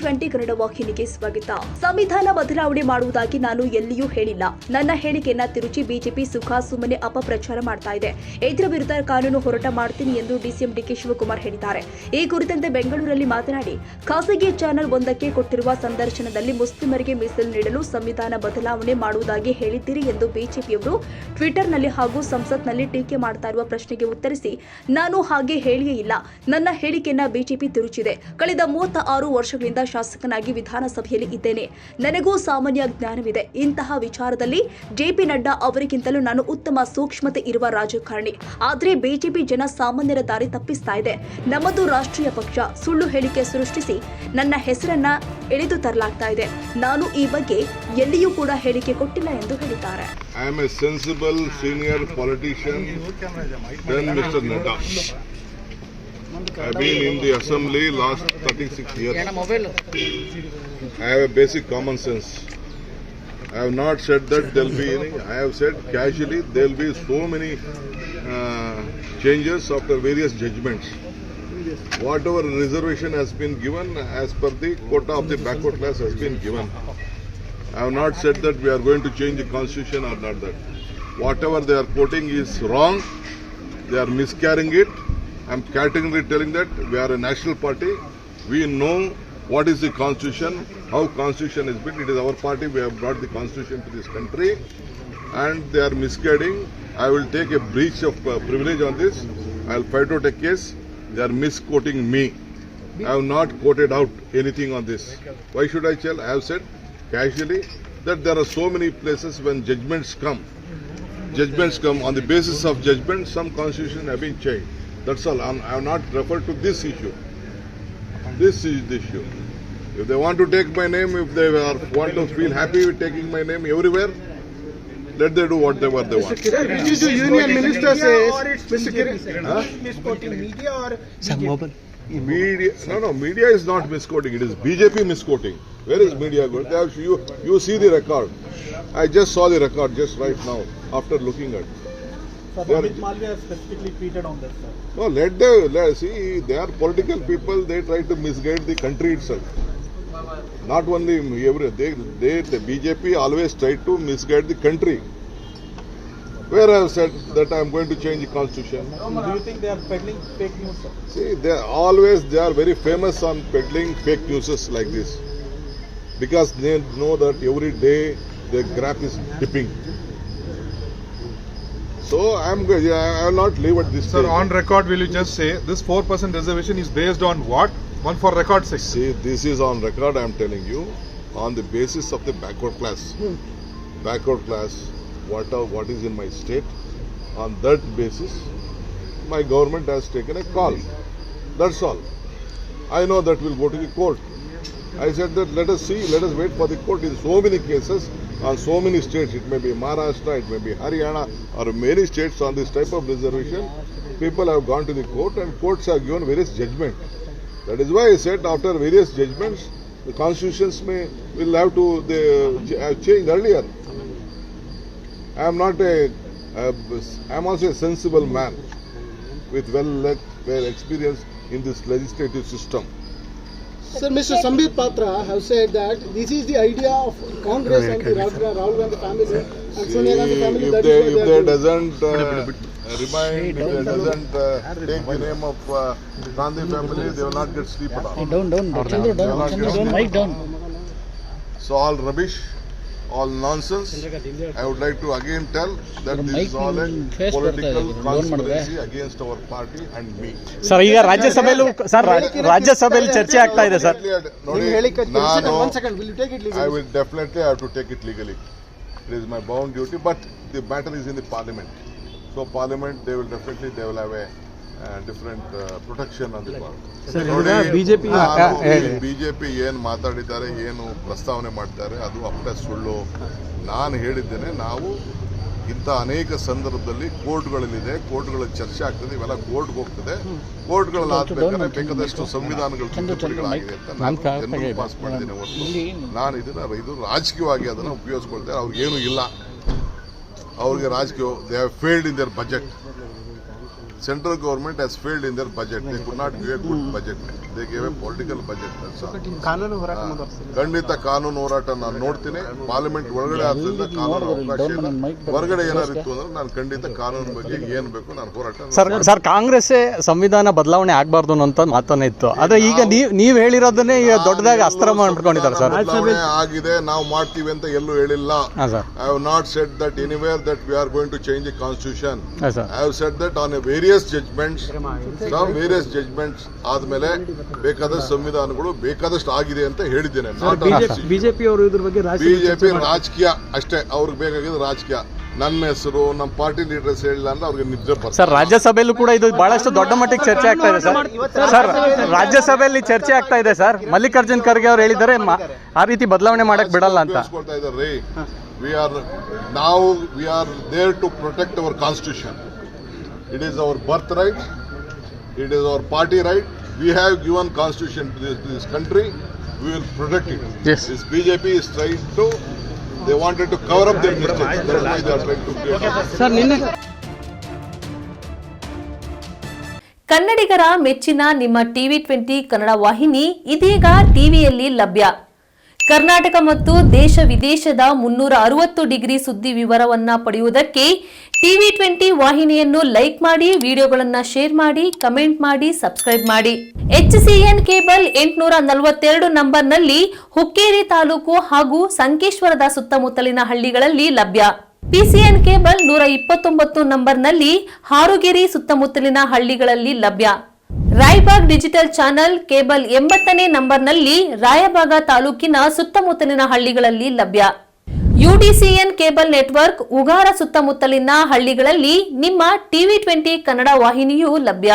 ಗಂಟೆ ಕನ್ನಡ ವಾಹಿನಿಗೆ ಸ್ವಾಗತ. ಸಂವಿಧಾನ ಬದಲಾವಣೆ ಮಾಡುವುದಾಗಿ ನಾನು ಎಲ್ಲಿಯೂ ಹೇಳಿಲ್ಲ. ನನ್ನ ಹೇಳಿಕೆಯನ್ನ ತಿರುಚಿ ಬಿಜೆಪಿ ಸುಮ್ಮನೆ ಅಪಪ್ರಚಾರ ಮಾಡ್ತಾ ಇದೆ. ಇದರ ವಿರುದ್ಧ ಕಾನೂನು ಹೋರಾಟ ಮಾಡ್ತೀನಿ ಎಂದು ಡಿಸಿಎಂ ಡಿಕೆ ಶಿವಕುಮಾರ್ ಹೇಳಿದ್ದಾರೆ. ಈ ಕುರಿತಂತೆ ಬೆಂಗಳೂರಲ್ಲಿ ಮಾತನಾಡಿ, ಖಾಸಗಿ ಚಾನೆಲ್ ಒಂದಕ್ಕೆ ಕೊಟ್ಟಿರುವ ಸಂದರ್ಶನದಲ್ಲಿ ಮುಸ್ಲಿಮರಿಗೆ ಮೀಸಲು ನೀಡಲು ಸಂವಿಧಾನ ಬದಲಾವಣೆ ಮಾಡುವುದಾಗಿ ಹೇಳಿದ್ದೀರಿ ಎಂದು ಬಿಜೆಪಿಯವರು ಟ್ವಿಟರ್ನಲ್ಲಿ ಹಾಗೂ ಸಂಸತ್ನಲ್ಲಿ ಟೀಕೆ ಮಾಡ್ತಾ ಇರುವ ಪ್ರಶ್ನೆಗೆ ಉತ್ತರಿಸಿ, ನಾನು ಹಾಗೆ ಹೇಳಿಯೇ ಇಲ್ಲ. ನನ್ನ ಹೇಳಿಕೆಯನ್ನ ಬಿಜೆಪಿ ತಿರುಚಿದೆ. ಕಳೆದ 36 ವರ್ಷಗಳಿಂದ ಶಾಸಕನಾಗಿ ವಿಧಾನಸಭೆಯಲ್ಲಿ ಇದ್ದೇನೆ. ನನಗೂ ಸಾಮಾನ್ಯ ಜ್ಞಾನವಿದೆ. ಇಂತಹ ವಿಚಾರದಲ್ಲಿ ಜೆಪಿ ನಡ್ಡಾ ಅವರಿಗಿಂತಲೂ ನಾನು ಉತ್ತಮ ಸೂಕ್ಷ್ಮತೆ ಇರುವ ರಾಜಕಾರಣಿ. ಆದರೆ ಬಿಜೆಪಿ ಜನ ಸಾಮಾನ್ಯರ ದಾರಿ ತಪ್ಪಿಸ್ತಾ ಇದೆ. ನಮ್ಮದು ರಾಷ್ಟ್ರೀಯ ಪಕ್ಷ. ಸುಳ್ಳು ಹೇಳಿಕೆ ಸೃಷ್ಟಿಸಿ ನನ್ನ ಹೆಸರನ್ನ ಎಳೆದು ತರಲಾಗ್ತಾ ಇದೆ. ನಾನು ಈ ಬಗ್ಗೆ ಎಲ್ಲಿಯೂ ಕೂಡ ಹೇಳಿಕೆ ಕೊಟ್ಟಿಲ್ಲ ಎಂದು ಹೇಳಿದ್ದಾರೆ. I am a sensible senior politician than Mr. Nadda. I have been in the assembly last 36 years. I have a basic common sense. I have not said that there will be any. I have said casually there will be so many changes after various judgments. Whatever reservation has been given as per the quota of the backward class has been given. I have not said that we are going to change the constitution or not that. Whatever they are quoting is wrong. They are miscarrying it. I am categorically telling that we are a national party. We know what is the constitution, how constitution is built. It is our party. We have brought the constitution to this country, and they are misguiding. I will take a breach of privilege on this. I will fight out a case. They are misquoting me. I have not quoted out anything on this. Why should I tell? I have said casually that there are so many places when judgments come on the basis of judgment, some constitution have been changed. That's all. I have not referred to this issue. This is the issue. If they want to take my name, if they want to feel happy with taking my name everywhere, let them do whatever they want. Mr. Union Minister says, Mr. Kiran, misquoting media or Media? No. Media is not misquoting. It is BJP misquoting. Where is media going? You see the record. I just saw the record just right now after looking at. Amit Malviya has specifically tweeted on this, sir. No, let's see. They are political people. They try to misguide the country itself. Not only the BJP always try to misguide the country. Where I have said that I am going to change the constitution. Do you think they are peddling fake news, sir? See, they are very famous on peddling fake news like this, because they know that every day the graph is dipping. So I will not leave at this Sir, stage. on record, will you just say this 4% reservation is based on what? One for record sake. See, this is on record. I am telling you, on the basis of the backward class. Backward class, what is in my state, on that basis, my government has taken a call. That's all. I know that will go to the court. I said that let us see, let us wait for the court. In so many cases, on so many states, it may be Maharashtra, it may be Haryana, or many states on this type of reservation, people have gone to the court and courts have given various judgments. That is why I said after various judgments, the constitutions will have to change earlier. I am also a sensible man with well experience in this legislative system. Sir, Mr. Sambit Patra have said that this is the idea of Congress and the Rahul Gandhi family and Sonia Gandhi family. If they doesn't take the name of Gandhi family, they will not get sleep at all. Down. So all rubbish, all nonsense. I would like to again tell that this is all a political conspiracy against our party and me. Sir, ಈಗ ರಾಜ್ಯಸಭೆಯಲ್ಲಿ ಚರ್ಚೆ ಆಗ್ತಾ ಇದೆ sir. I will definitely have to take it legally. It is my bound duty, but the matter is in the parliament. So parliament, they will have a different protection on the part. BJP ಏನು ಮಾತಾಡಿದ್ದಾರೆ, ಏನು ಪ್ರಸ್ತಾವನೆ ಮಾಡ್ತಾರೆ, ಅದು ಅಪ್ಪ ಸುಳ್ಳು. ನಾನು ಹೇಳಿದ್ದೇನೆ, ನಾವು ಇಂಥ ಅನೇಕ ಸಂದರ್ಭದಲ್ಲಿ ಕೋರ್ಟ್ಗಳಲ್ಲಿದೆ, ಕೋರ್ಟ್ಗಳಲ್ಲಿ ಚರ್ಚೆ ಆಗ್ತದೆ, ಇವೆಲ್ಲ ಕೋರ್ಟ್ಗೆ ಹೋಗ್ತದೆ. ಕೋರ್ಟ್ಗಳಲ್ಲಿ ಆದ್ಬೇಕಾದ್ರೆ ಬೇಕಾದಷ್ಟು ಸಂವಿಧಾನಗಳು ತಿದ್ದುಪಡಿಗಳಾಗಿದೆ ಅಂತ ನಾನು ಪಾಸ್ ಮಾಡಿದ್ದೇನೆ ಹೊರತು ನಾನು ಇದು ರಾಜಕೀಯವಾಗಿ ಅದನ್ನು ಉಪಯೋಗಿಸ್ಕೊಳ್ತೇನೆ. ಅವ್ರಿಗೇನು ಇಲ್ಲ, ಅವ್ರಿಗೆ ರಾಜಕೀಯ they have failed in their budget. Central government has failed in their budget. They could not give a good budget. They gave a political budget. That's all. ಖಂಡಿತ ಕಾನೂನು ಹೋರಾಟ ನಾನು ನೋಡ್ತೀನಿ. ಪಾರ್ಲಿಮೆಂಟ್ ಒಳಗಡೆ ಆದ್ರಿಂದ ಕಾನೂನು ಅವಕಾಶ ಇಲ್ಲ. ಹೊರಗಡೆ ಏನಾದ್ರು ಇತ್ತು ಅಂದ್ರೆ ನಾನು ಖಂಡಿತ ಕಾನೂನು ಬಗ್ಗೆ ಏನ್ ಬೇಕು ನಾನು ಹೋರಾಟ. ಸರ್ ಕಾಂಗ್ರೆಸ್ ಸಂವಿಧಾನ ಬದಲಾವಣೆ ಆಗಬಾರ್ದು ಅಂತ ಮಾತನ್ನ ಇತ್ತು. ಆದ್ರೆ ಈಗ ನೀವ್ ಹೇಳಿರೋದನ್ನೇ ದೊಡ್ಡದಾಗಿ ಅಸ್ತ್ರ ಮಾಡ್ಕೊಂಡಿದ್ದಾರೆ ಸರ್. ಬದಲಾವಣೆ ಆಗಿದೆ, ನಾವು ಮಾಡ್ತೀವಿ ಅಂತ ಎಲ್ಲೂ ಹೇಳಿಲ್ಲ. I have not said that anywhere that we are going to change the constitution. I have said that on a various judgments ಆದ್ಮೇಲೆ ಬೇಕಾದ ಸಂವಿಧಾನಗಳು ಬೇಕಾದಷ್ಟು ಆಗಿದೆ ಅಂತ ಹೇಳಿದ್ದೇನೆ. ಬಿಜೆಪಿ ಅವರು ಇದ್ರ ಬಗ್ಗೆ ಬಿಜೆಪಿ ರಾಜಕೀಯ ಅಷ್ಟೇ, ಅವ್ರಿಗೆ ಬೇಕಾಗಿದ್ದು ರಾಜಕೀಯ. ನನ್ನ ಹೆಸರು ನಮ್ಮ ಪಾರ್ಟಿ ಲೀಡರ್ಸ್ ಹೇಳಿಲ್ಲ ಅಂದ್ರೆ ಅವ್ರಿಗೆ ನಿದ್ದೆ ಬರ್ತದೆ. ಸರ್ ರಾಜ್ಯಸಭೆಯಲ್ಲೂ ಕೂಡ ಇದು ಬಹಳಷ್ಟು ದೊಡ್ಡ ಮಟ್ಟಿಗೆ ಚರ್ಚೆ ಆಗ್ತಾ ಇದೆ ಸರ್. ಸರ್ ರಾಜ್ಯಸಭೆಯಲ್ಲಿ ಚರ್ಚೆ ಆಗ್ತಾ ಇದೆ ಸರ್. ಮಲ್ಲಿಕಾರ್ಜುನ್ ಖರ್ಗೆ ಅವರು ಹೇಳಿದ್ದಾರೆ ಆ ರೀತಿ ಬದಲಾವಣೆ ಮಾಡಕ್ ಬಿಡಲ್ಲ ಅಂತ. We are there to protect our constitution. It is our birthright. It is our party right. We have given constitution to this country. We will protect it. Yes. This BJP is trying to. They wanted to cover up their mistakes. That's why they are trying to create. Sir ನಿನ್ನೆ ಕನ್ನಡಿಗರ ಮೆಚ್ಚಿನ ನಿಮ್ಮ TV20 Kannada ವಾಹಿನಿ ಇದೀಗ ಟಿವಿಯಲ್ಲಿ ಲಭ್ಯ. ಕರ್ನಾಟಕ ಮತ್ತು ದೇಶ ವಿದೇಶದ 360 ಡಿಗ್ರಿ ಸುದ್ದಿ ವಿವರವನ್ನ ಪಡೆಯುವುದಕ್ಕೆ TV20 ವಾಹಿನಿಯನ್ನು ಲೈಕ್ ಮಾಡಿ, ವಿಡಿಯೋಗಳನ್ನ ಶೇರ್ ಮಾಡಿ, ಕಮೆಂಟ್ ಮಾಡಿ, ಸಬ್ಸ್ಕ್ರೈಬ್ ಮಾಡಿ. HCN ಕೇಬಲ್ 842 ನಂಬರ್ನಲ್ಲಿ ಹುಕ್ಕೇರಿ ತಾಲೂಕು ಹಾಗೂ ಸಂಕೇಶ್ವರದ ಸುತ್ತಮುತ್ತಲಿನ ಹಳ್ಳಿಗಳಲ್ಲಿ ಲಭ್ಯ. PCN ಕೇಬಲ್ 129 ನಂಬರ್ನಲ್ಲಿ ಹಾರುಗೆರೆ ಸುತ್ತಮುತ್ತಲಿನ ಹಳ್ಳಿಗಳಲ್ಲಿ ಲಭ್ಯ. ರಾಯಬಾಗ್ ಡಿಜಿಟಲ್ ಚಾನೆಲ್ ಕೇಬಲ್ 80ನೇ ನಂಬರ್ನಲ್ಲಿ ರಾಯಬಾಗ ತಾಲೂಕಿನ ಸುತ್ತಮುತ್ತಲಿನ ಹಳ್ಳಿಗಳಲ್ಲಿ ಲಭ್ಯ. UDCN ಕೇಬಲ್ ನೆಟ್ವರ್ಕ್ ಉಗಾರ ಸುತ್ತಮುತ್ತಲಿನ ಹಳ್ಳಿಗಳಲ್ಲಿ ನಿಮ್ಮ TV20 ಕನ್ನಡ ವಾಹಿನಿಯೂ ಲಭ್ಯ.